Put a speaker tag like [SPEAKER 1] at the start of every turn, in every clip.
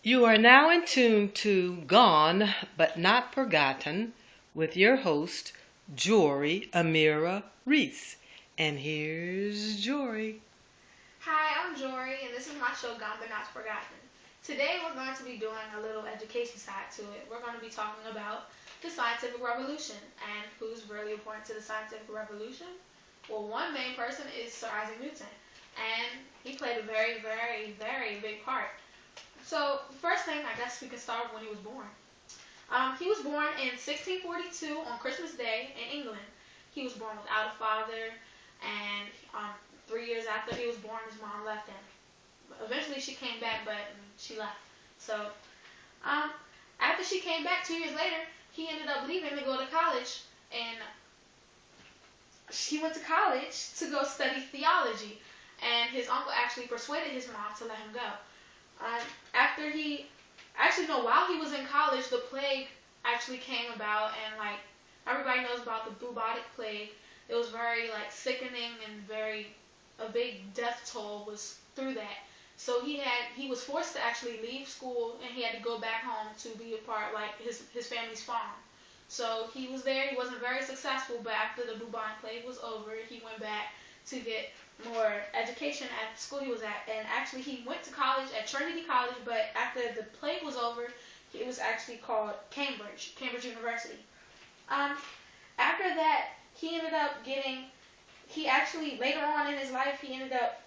[SPEAKER 1] You are now in tune to Gone But Not Forgotten with your host, Jory Amira Reese. And here's Jory.
[SPEAKER 2] Hi, I'm Jory, and this is my show, Gone But Not Forgotten. Today, we're going to be doing a little education side to it. We're going to be talking about the scientific revolution and who's really important to the scientific revolution. Well, one main person is Sir Isaac Newton, and he played a very, very, very big part. So, first thing, I guess we can start when he was born. He was born in 1642 on Christmas Day in England. He was born without a father, and 3 years after he was born, his mom left him. Eventually, she came back, but she left. So, um, after she came back 2 years later, he ended up leaving to go to college, and she went to college to go study theology. And his uncle actually persuaded his mom to let him go. After he, actually no, while he was in college, the plague actually came about, and like everybody knows about the bubonic plague. It was very like sickening and very a big death toll was through that. So he was forced to actually leave school, and he had to go back home to be a part like his family's farm. So he was there. He wasn't very successful, but after the bubonic plague was over, he went back to get more education at the school he was at. And actually, he went to college at Trinity College, but after the plague was over, it was actually called Cambridge University. Um, After that, he ended up getting. He actually later on in his life, he ended up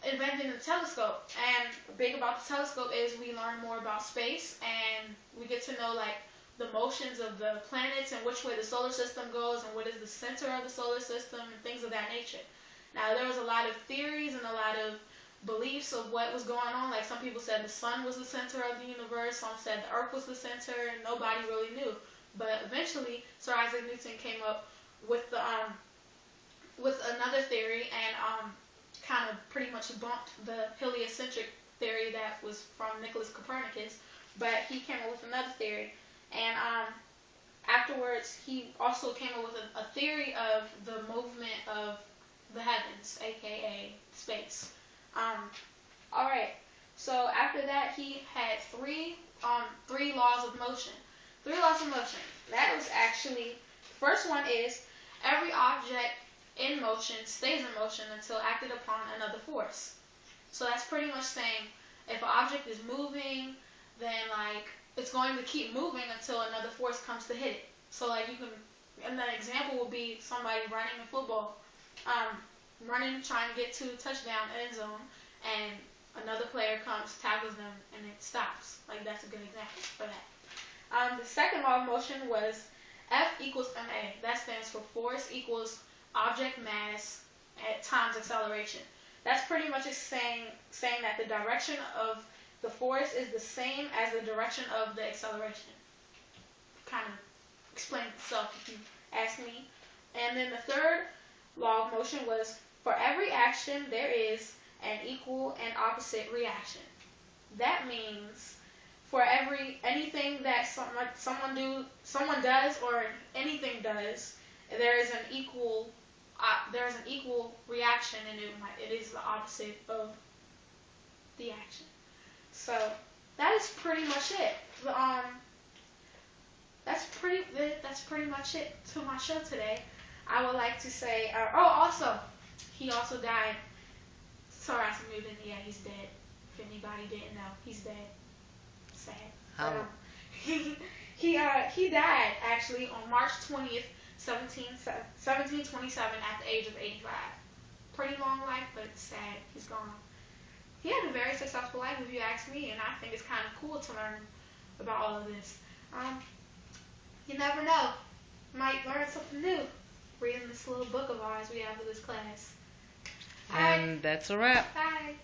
[SPEAKER 2] inventing the telescope. And big about the telescope is we learn more about space, and we get to know like the motions of the planets and which way the solar system goes and what is the center of the solar system and things of that nature. Now there was a lot of theories and a lot of beliefs of what was going on. Like some people said the sun was the center of the universe, some said the earth was the center, and nobody really knew. But eventually, Sir Isaac Newton came up with the with another theory, and kind of pretty much bumped the heliocentric theory that was from Nicholas Copernicus. But he came up with another theory, and afterwards he also came up with a theory of the movement of the heavens, aka space. Um, all right. So after that, he had three laws of motion. Three laws of motion. That was actually the first one is every object in motion stays in motion until acted upon another force. So that's pretty much saying if an object is moving, then like it's going to keep moving until another force comes to hit it. So like you can, and an example would be somebody running in football, um, running trying to get to a touchdown end zone, and another player comes, tackles them, and it stops. Like that's a good example for that. The second law of motion was F equals ma. That stands for force equals object mass at times acceleration. That's pretty much saying that the direction of the force is the same as the direction of the acceleration. Kind of explains itself if you ask me. And then the third law of motion was for every action there is an equal and opposite reaction. That means for every anything that someone does or anything does, there is an equal reaction, and it is the opposite of the action. So that is pretty much it. That's pretty much it to my show today. I would like to say, also, he also died. Sorry, I Newton. Yeah, he's dead. If anybody didn't know, he's dead. Sad, but
[SPEAKER 1] How?
[SPEAKER 2] he died actually on March 20th, 1727, at the age of 85. Pretty long life, but it's sad. He's gone. He had a very successful life, if you ask me, and I think it's kind of cool to learn about all of this. Um, you never know. Might learn something new reading this little book of ours we have for this class. All right.
[SPEAKER 1] And that's a wrap.
[SPEAKER 2] Bye.